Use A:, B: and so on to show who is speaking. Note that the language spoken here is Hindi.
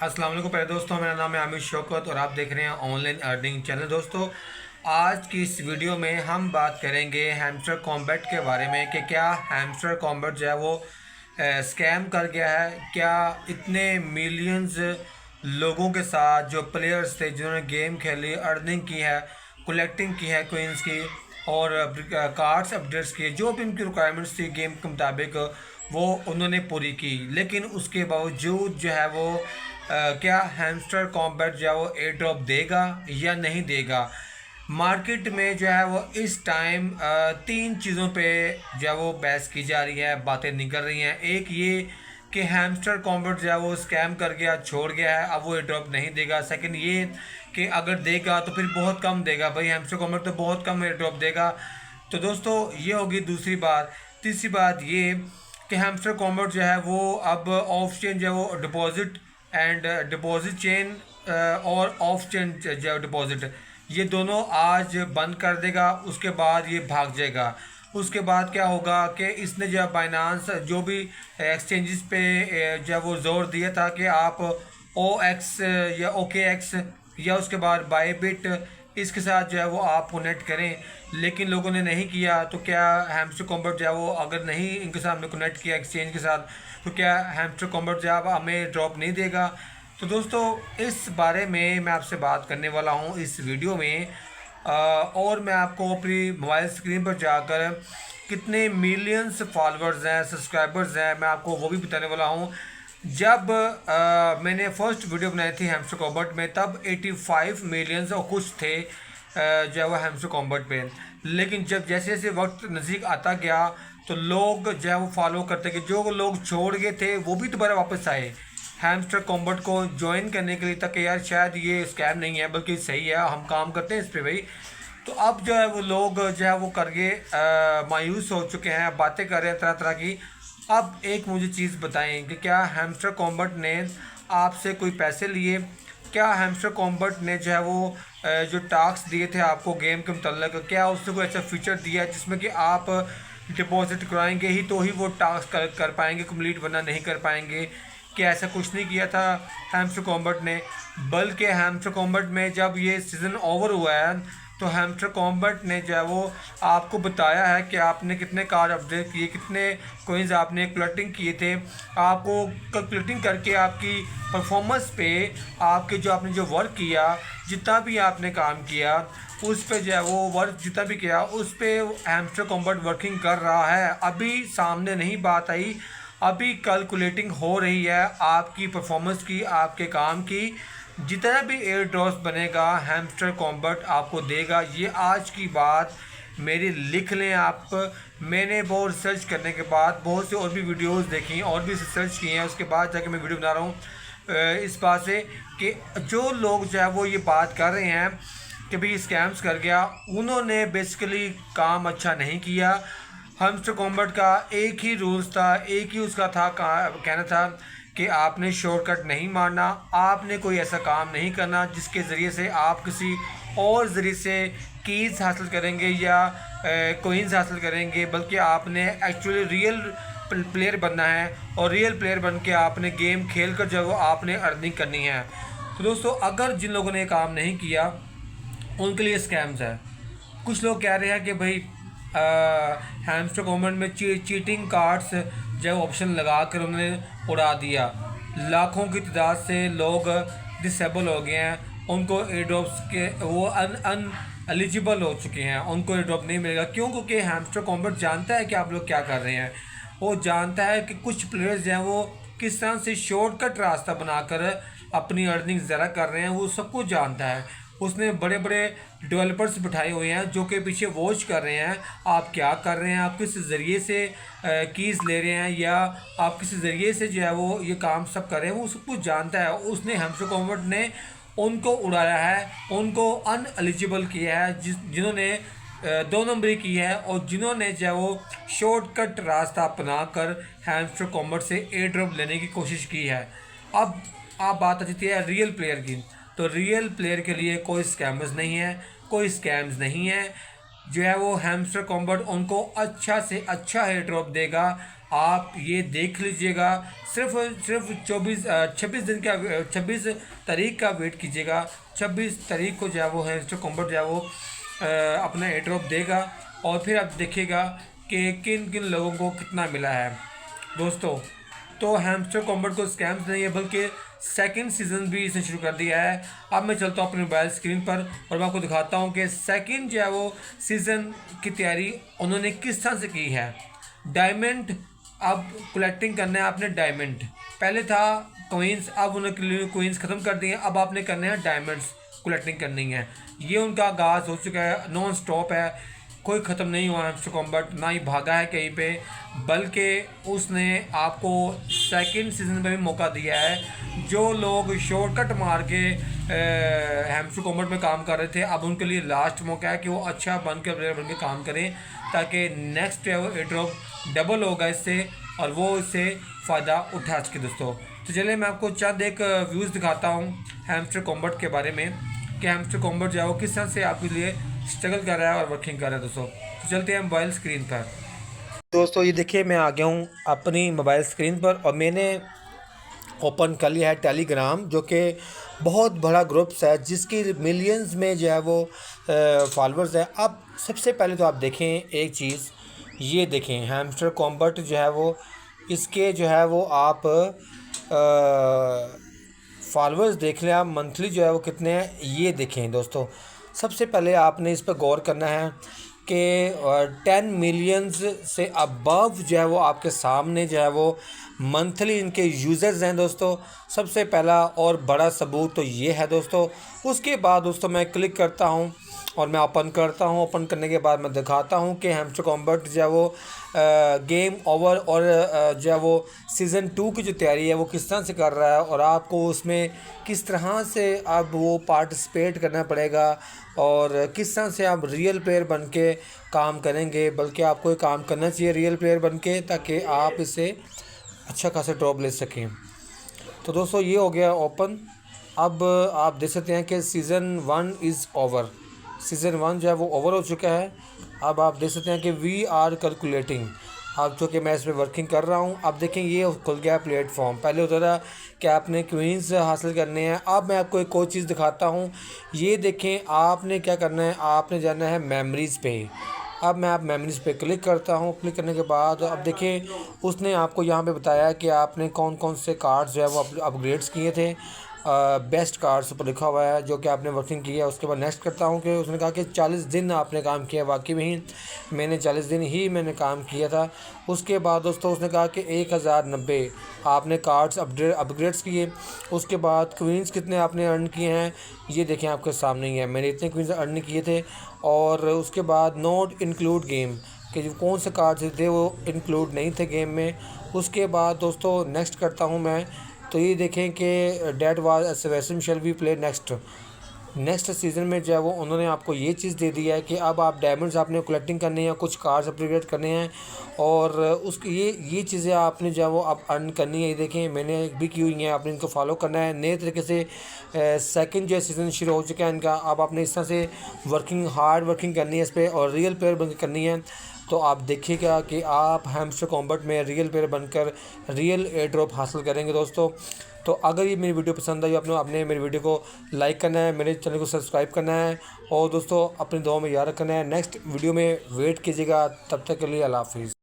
A: अस्सलाम वालेकुम प्यारे दोस्तों, मेरा नाम है आमिर शौकत और आप देख रहे हैं ऑनलाइन अर्निंग चैनल। दोस्तों, आज की इस वीडियो में हम बात करेंगे हैमस्टर कॉम्बैट के बारे में कि क्या हैमस्टर कॉम्बैट जो है वो स्कैम कर गया है। क्या इतने मिलियंस लोगों के साथ जो प्लेयर्स थे जिन्होंने गेम खेली, अर्निंग की है, कलेक्टिंग की है कोइंस की और कार्ड्स अपडेट्स किए, जो भी उनकी रिक्वायरमेंट्स थी गेम के मुताबिक वो उन्होंने पूरी की, लेकिन उसके बावजूद जो है वो क्या हैमस्टर कॉम्बैट जो है वो एयर ड्रॉप देगा या नहीं देगा। मार्केट में जो है वो इस टाइम तीन चीज़ों पे जो है वो बहस की जा रही है, बातें निकल रही हैं। एक ये कि हैमस्टर कॉम्बैट जो है वो स्कैम कर गया, छोड़ गया है, अब वो एयर ड्रॉप नहीं देगा। सेकंड ये कि अगर देगा तो फिर बहुत कम देगा, भाई हैमस्टर कॉम्बैट तो बहुत कम एयर ड्रॉप देगा। तो दोस्तों ये होगी दूसरी बात। तीसरी बात ये कि हैमस्टर कॉम्बैट जो है वो अब ऑफ चेन जो है वो डिपॉजिट एंड डिपॉजिट चेन और ऑफ चेन जो डिपॉजिट, ये दोनों आज बंद कर देगा। उसके बाद ये भाग जाएगा। उसके बाद क्या होगा कि इसने जो बाइनांस जो भी एक्सचेंजेस पे जो वो ज़ोर दिया था कि आप ओ एक्स या ओके एक्स या उसके बाद बायबिट इसके साथ जो है वो आप कनेक्ट करें, लेकिन लोगों ने नहीं किया। तो क्या हैमस्टर कॉम्बैट जो है वो अगर नहीं इनके साथ हमने कनेक्ट किया एक्सचेंज के साथ, तो क्या हैमस्टर कॉम्बैट जो है हमें ड्रॉप नहीं देगा। तो दोस्तों इस बारे में मैं आपसे बात करने वाला हूँ इस वीडियो में। और मैं आपको अपनी मोबाइल स्क्रीन पर जाकर कितने मिलियंस फॉलोअर्स हैं, सब्सक्राइबर्स हैं, मैं आपको वो भी बताने वाला हूँ। जब मैंने फर्स्ट वीडियो बनाई थी हैमस्टर कॉम्बैट में, तब 85 मिलियंस और कुछ थे जो है वो हैमस्टर कॉम्बैट पे। लेकिन जब जैसे जैसे वक्त नज़दीक आता गया तो लोग जो है वो फॉलो करते गए। जो लोग छोड़ गए थे वो भी दोबारा वापस आए हैमस्टर कॉम्बैट को ज्वाइन करने के लिए, तक यार शायद ये स्कैम नहीं है बल्कि सही है, हम काम करते हैं इस पर भाई। तो अब जो है वो लोग जो है वो करके मायूस हो चुके हैं, बातें कर रहे हैं तरह तरह की। अब एक मुझे चीज़ बताएं कि क्या हैमस्टर कॉम्बैट ने आपसे कोई पैसे लिए? क्या हैमस्टर कॉम्बैट ने जो है वो जो टास्क दिए थे आपको गेम के मतलब, क्या उसने कोई ऐसा फीचर दिया है जिसमें कि आप डिपॉजिट कराएंगे ही तो ही वो टास्क कर पाएंगे कंप्लीट, वरना नहीं कर पाएंगे? कि ऐसा कुछ नहीं किया था हैमस्टर कॉम्बैट ने, बल्कि हैमस्टर कॉम्बैट में जब ये सीज़न ओवर हुआ है तो हैमस्टर कॉम्बैट ने जो है वो आपको बताया है कि आपने कितने कार्ड अपडेट किए, कितने कोइंस आपने कलेक्टिंग किए थे। आपको कैलकुलेटिंग करके आपकी परफॉर्मेंस पे, आपके जो आपने जो वर्क किया, जितना भी आपने काम किया उस पे जो है वो वर्क जितना भी किया उस पे हैमस्टर कॉम्बैट वर्किंग कर रहा है। अभी सामने नहीं बात आई, अभी कैलकुलेटिंग हो रही है आपकी परफॉर्मेंस की, आपके काम की। जितना भी एयर ड्रॉप्स बनेगा हैमस्टर कॉम्बैट आपको देगा, ये आज की बात मेरी लिख लें आप। मैंने बहुत रिसर्च करने के बाद बहुत सी और भी वीडियोस देखी और भी रिसर्च की हैं, उसके बाद जाके मैं वीडियो बना रहा हूँ इस बात से कि जो लोग जो है वो ये बात कर रहे हैं कि भाई स्कैम्स कर गया, उन्होंने बेसिकली काम अच्छा नहीं किया। हैमस्टर कॉम्बैट का एक ही रूल्स था, एक ही उसका था कहना था कि आपने शॉर्टकट नहीं मारना, आपने कोई ऐसा काम नहीं करना जिसके ज़रिए से आप किसी और ज़रिए से कीज़ हासिल करेंगे या कोइंस हासिल करेंगे, बल्कि आपने एक्चुअली रियल प्लेयर बनना है और रियल प्लेयर बन के आपने गेम खेल कर जो आपने अर्निंग करनी है। तो दोस्तों अगर जिन लोगों ने ये काम नहीं किया उनके लिए स्कैम्स है। कुछ लोग कह रहे हैं कि भाई हैमस्टर कॉम्बैट में चीटिंग कार्ड्स जो ऑप्शन लगा कर उन्होंने उड़ा दिया। लाखों की तादाद से लोग डिसेबल हो गए हैं, उनको एयर ड्रॉप्स के वो अन एलिजिबल हो चुके हैं, उनको एयर ड्रॉप नहीं मिलेगा। क्यों? क्योंकि हैमस्टर कॉम्बैट जानता है कि आप लोग क्या कर रहे हैं। वो जानता है कि कुछ प्लेयर्स जो हैं वो किस तरह से शॉर्टकट रास्ता बनाकर अपनी अर्निंग ज़रा कर रहे हैं, वो सब कुछ जानता है। उसने बड़े बड़े डेवलपर्स बिठाए हुए हैं जो कि पीछे वॉच कर रहे हैं आप क्या कर रहे हैं, आप किस ज़रिए से कीज़ ले रहे हैं या आप किस ज़रिए से जो है वो ये काम सब कर रहे हैं, वो सब कुछ जानता है। उसने हैमस्टर कॉम्बैट ने उनको उड़ाया है, उनको अनएलिजिबल किया है जिन्होंने 2 नंबरी की है और जिन्होंने जो है वो शॉर्टकट रास्ता अपना कर हैमस्टर कॉम्बैट से एयर ड्रॉप लेने की कोशिश की है। अब आप बात आती है रियल प्लेयर की, तो रियल प्लेयर के लिए कोई स्कैमर्स नहीं है, कोई स्कैम्स नहीं है। जो है वो हैमस्टर कॉम्बैट उनको अच्छा से अच्छा एयर ड्रॉप देगा, आप ये देख लीजिएगा। सिर्फ सिर्फ 26 दिन का 26 तारीख का वेट कीजिएगा। 26 तारीख को जो है वो हैमस्टर कॉम्बैट जो है वो अपना एयर ड्रॉप देगा और फिर आप देखिएगा कि किन किन लोगों को कितना मिला है दोस्तों। तो हैमस्टर कॉम्बैट को स्कैम्स नहीं है बल्कि सेकंड सीज़न भी इसने शुरू कर दिया है। अब मैं चलता हूँ अपने मोबाइल स्क्रीन पर और मैं आपको दिखाता हूँ कि सेकंड जो है वो सीज़न की तैयारी उन्होंने किस तरह से की है। डायमंड अब कलेक्टिंग करना है आपने। डायमंड पहले था कोइंस, अब उन्होंने कोइंस ख़त्म कर दिए, अब आपने करने हैं डायमंड्स कलेक्टिंग करनी है। ये उनका आगाज़ हो चुका है, नॉन स्टॉप है, कोई ख़त्म नहीं हुआ हैमस्टर कॉम्बैट, ना ही भागा है कहीं पे, बल्कि उसने आपको सेकंड सीज़न में भी मौका दिया है। जो लोग शॉर्टकट मार के हैमस्टर कॉम्बैट में काम कर रहे थे, अब उनके लिए लास्ट मौका है कि वो अच्छा प्लेयर बन के काम करें ताकि नेक्स्ट है वो एयर ड्रॉप डबल होगा इससे और वो इससे फ़ायदा उठा सके दोस्तों। तो चलिए मैं आपको चंद एक व्यूज़ दिखाता हूँ हैमस्टर कॉम्बैट के बारे में कि हैमस्टर कॉम्बैट जो है वो किस तरह से आपके लिए स्ट्रगल कर रहा है और वर्किंग कर रहा है दोस्तों। तो चलते हैं मोबाइल स्क्रीन पर। दोस्तों ये देखिए मैं आ गया हूँ अपनी मोबाइल स्क्रीन पर और मैंने ओपन कर लिया है टेलीग्राम, जो कि बहुत बड़ा ग्रुप्स है जिसकी मिलियंस में जो है वो फॉलोअर्स है। अब सबसे पहले तो आप देखें एक चीज़, ये देखें हैमस्टर कॉम्बैट जो है वो इसके जो है वो आप फॉलोअर्स देख लें आप मंथली जो है वो कितने हैं ये देखें दोस्तों। सबसे पहले आपने इस पर गौर करना है कि 10 मिलियंस से अबव जो है वो आपके सामने जो है वो मंथली इनके यूज़र्स हैं दोस्तों। सबसे पहला और बड़ा सबूत तो ये है दोस्तों। उसके बाद दोस्तों मैं क्लिक करता हूँ और मैं ओपन करता हूँ। ओपन करने के बाद मैं दिखाता हूँ कि हैमस्टर कॉम्बैट जो है वो गेम ओवर और जो है वो सीज़न 2 की जो तैयारी है वो किस तरह से कर रहा है और आपको उसमें किस तरह से अब वो पार्टिसिपेट करना पड़ेगा और किस तरह से आप रियल प्लेयर बन के काम करेंगे। बल्कि आपको ये काम करना चाहिए रियल प्लेयर बन के, ताकि आप इससे अच्छा खासा ड्रॉप ले सकें। तो दोस्तों ये हो गया ओपन। अब आप देख सकते हैं कि सीज़न 1 इज़ ओवर। सीज़न 1 जो है वो ओवर हो चुका है। अब आप देख सकते हैं कि वी आर कैलकुलेटिंग, अब जो कि मैं इस पर वर्किंग कर रहा हूँ। अब देखें ये खुल गया प्लेटफॉर्म। पहले होता था कि आपने क्वींस हासिल करने हैं। अब मैं आपको एक और चीज़ दिखाता हूँ। ये देखें आपने क्या करना है, आपने जाना है मेमोरीज़ पे। अब मैं आप मेमोरीज़ पे क्लिक करता हूँ। क्लिक करने के बाद अब देखें उसने आपको यहाँ पे बताया कि आपने कौन कौन से कार्ड्स जो है वो अपग्रेड्स किए थे। बेस्ट कार्ड्स पर लिखा हुआ है जो कि आपने वर्किंग की है। उसके बाद नेक्स्ट करता हूँ कि उसने कहा कि 40 दिन आपने काम किया। वाकई में ही मैंने 40 दिन ही मैंने काम किया था। उसके बाद दोस्तों उसने कहा कि 1090 आपने कार्ड्स अपग्रेड्स किए। उसके बाद क्वींस कितने आपने अर्न किए हैं ये देखें आपके सामने ही है। मैंने इतने क्वींस अर्न किए थे। और उसके बाद नॉट इंक्लूड गेम कि जो कौन से कार्ड्स थे वो इंक्लूड नहीं थे गेम में। उसके बाद दोस्तों नेक्स्ट करता हूँ मैं, तो ये देखें कि डेट वाज एसवेसम shall be play next season में जो है वो उन्होंने आपको ये चीज़ दे दिया है कि अब आप डायमंड्स आपने कलेक्टिंग करने हैं, कुछ कार्ड्स अपग्रेड करने हैं और उसकी ये चीज़ें आपने जो है वो अब अर्न करनी है। ये देखें मैंने भी की हुई हैं, आपने इनको फॉलो करना है। नए तरीके से सेकंड जो सीज़न शुरू हो चुका है इनका। अब आपने इस तरह से हार्ड वर्किंग करनी है इस पर और रियल प्लेयर बन करनी है। तो आप देखिएगा कि आप हैमस्टर कॉम्बैट में रियल प्लेयर बनकर रियल एयर ड्रॉप हासिल करेंगे दोस्तों। तो अगर ये मेरी वीडियो पसंद आई आपने मेरी वीडियो को लाइक करना है, मेरे चैनल को सब्सक्राइब करना है और दोस्तों अपनी दुआ में याद रखना है। नेक्स्ट वीडियो में वेट कीजिएगा। तब तक के लिए अल्लाह हाफिज़।